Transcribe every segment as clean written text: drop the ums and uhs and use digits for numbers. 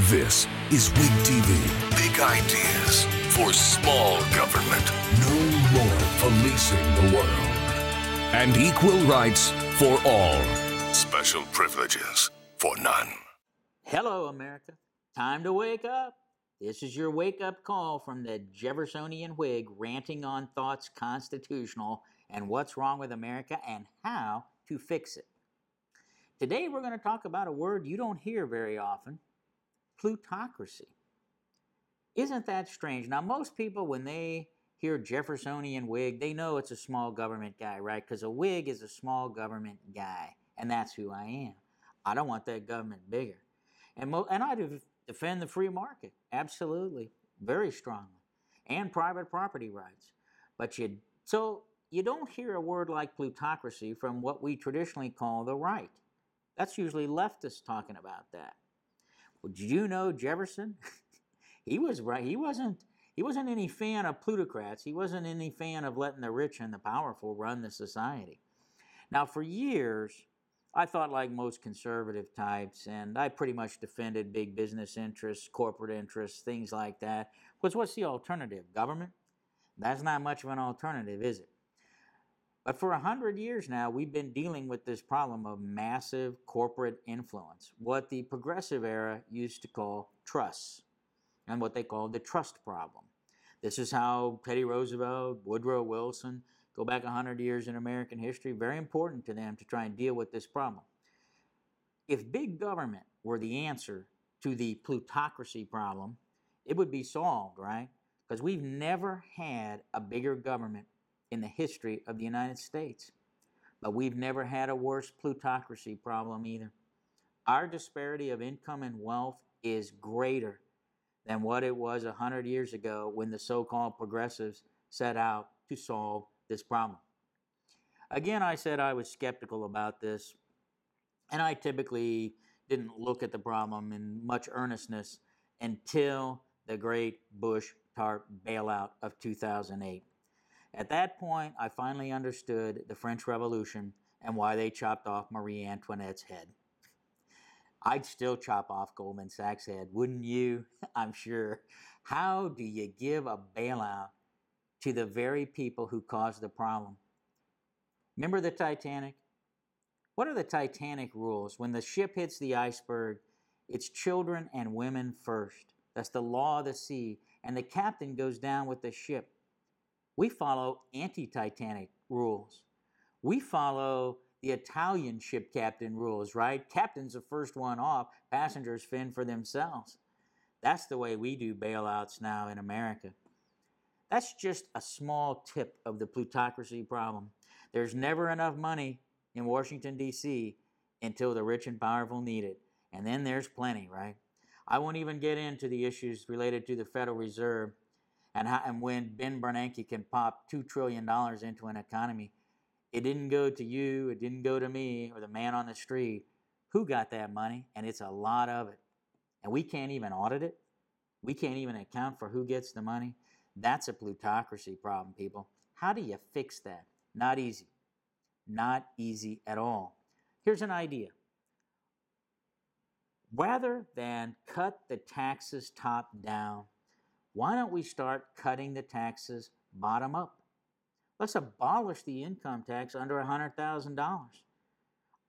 This is Big TV. Big ideas for small government. No more policing the world. And equal rights for all. Special privileges for none. Hello, America. Time to wake up. This is your wake-up call from the Jeffersonian Whig ranting on thoughts constitutional and what's wrong with America and how to fix it. Today we're going to talk about a word you don't hear very often, plutocracy. Isn't that strange? Now, most people, when they hear Jeffersonian Whig, they know it's a small government guy, right? Because a Whig is a small government guy, and that's who I am. I don't want that government bigger. And I defend the free market, absolutely, very strongly, and private property rights. So you don't hear a word like plutocracy from what we traditionally call the right. That's usually leftists talking about that. Well, did you know Jefferson? He was right. He wasn't any fan of plutocrats. He wasn't any fan of letting the rich and the powerful run the society. Now, for years, I thought like most conservative types, and I pretty much defended big business interests, corporate interests, things like that. Because what's the alternative? Government? That's not much of an alternative, is it? But for 100 years now, we've been dealing with this problem of massive corporate influence, what the progressive era used to call trusts, and what they called the trust problem. This is how Teddy Roosevelt, Woodrow Wilson, go back 100 years in American history, very important to them to try and deal with this problem. If big government were the answer to the plutocracy problem, it would be solved, right? Because we've never had a bigger government in the history of the United States. But we've never had a worse plutocracy problem either. Our disparity of income and wealth is greater than what it was 100 years ago when the so-called progressives set out to solve this problem. Again, I said I was skeptical about this, and I typically didn't look at the problem in much earnestness until the great Bush-Tarp bailout of 2008. At that point, I finally understood the French Revolution and why they chopped off Marie Antoinette's head. I'd still chop off Goldman Sachs' head, wouldn't you? I'm sure. How do you give a bailout to the very people who caused the problem? Remember the Titanic? What are the Titanic rules? When the ship hits the iceberg, it's children and women first. That's the law of the sea. And the captain goes down with the ship. We follow anti-Titanic rules. We follow the Italian ship captain rules, right? Captain's the first one off. Passengers fend for themselves. That's the way we do bailouts now in America. That's just a small tip of the plutocracy problem. There's never enough money in Washington, D.C. until the rich and powerful need it. And then there's plenty, right? I won't even get into the issues related to the Federal Reserve and when Ben Bernanke can pop $2 trillion into an economy. It didn't go to you, it didn't go to me, or the man on the street. Who got that money? And it's a lot of it. And we can't even audit it. We can't even account for who gets the money. That's a plutocracy problem, people. How do you fix that? Not easy. Not easy at all. Here's an idea. Rather than cut the taxes top down, why don't we start cutting the taxes bottom up? Let's abolish the income tax under $100,000.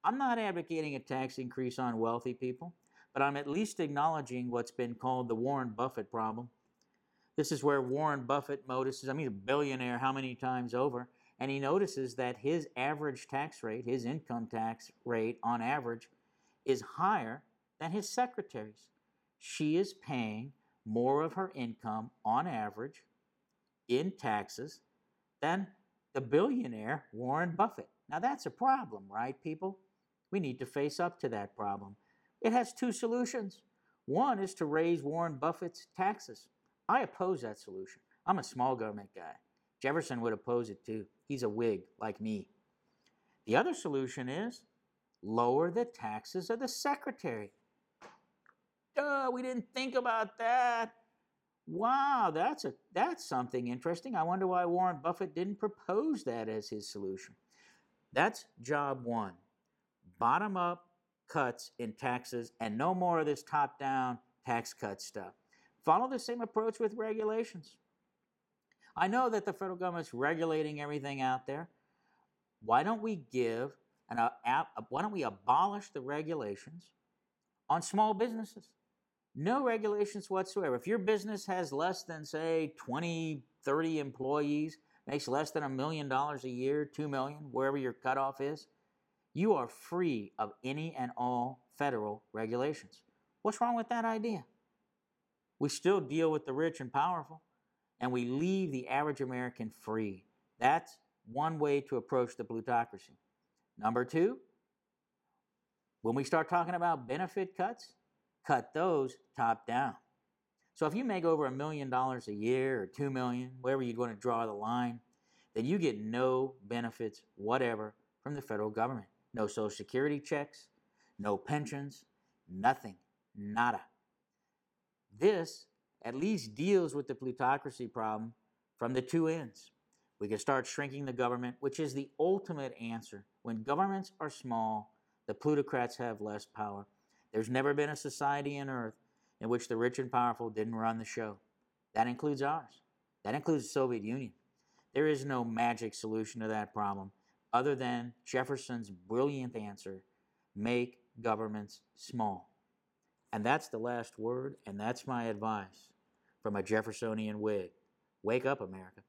I'm not advocating a tax increase on wealthy people, but I'm at least acknowledging what's been called the Warren Buffett problem. This is where Warren Buffett notices, a billionaire how many times over, and he notices that his average tax rate, his income tax rate on average, is higher than his secretary's. She is paying more of her income on average in taxes than the billionaire Warren Buffett. Now that's a problem, right, people? We need to face up to that problem. It has two solutions. One is to raise Warren Buffett's taxes. I oppose that solution. I'm a small government guy. Jefferson would oppose it too. He's a Whig like me. The other solution is lower the taxes of the secretary. Duh, we didn't think about that. Wow, that's something interesting. I wonder why Warren Buffett didn't propose that as his solution. That's job one. Bottom up cuts in taxes and no more of this top down tax cut stuff. Follow the same approach with regulations. I know that the federal government's regulating everything out there. Why don't we why don't we abolish the regulations on small businesses? No regulations whatsoever. If your business has less than, say, 20, 30 employees, makes less than $1 million a year, 2 million, wherever your cutoff is, you are free of any and all federal regulations. What's wrong with that idea? We still deal with the rich and powerful, and we leave the average American free. That's one way to approach the plutocracy. Number two, when we start talking about benefit cuts, cut those top down. So if you make over $1 million a year or 2 million, wherever you're going to draw the line, then you get no benefits whatever from the federal government. No Social Security checks, no pensions, nothing, nada. This at least deals with the plutocracy problem from the two ends. We can start shrinking the government, which is the ultimate answer. When governments are small, the plutocrats have less power. There's never been a society on earth in which the rich and powerful didn't run the show. That includes ours. That includes the Soviet Union. There is no magic solution to that problem other than Jefferson's brilliant answer: make governments small. And that's the last word, and that's my advice from a Jeffersonian Whig. Wake up, America.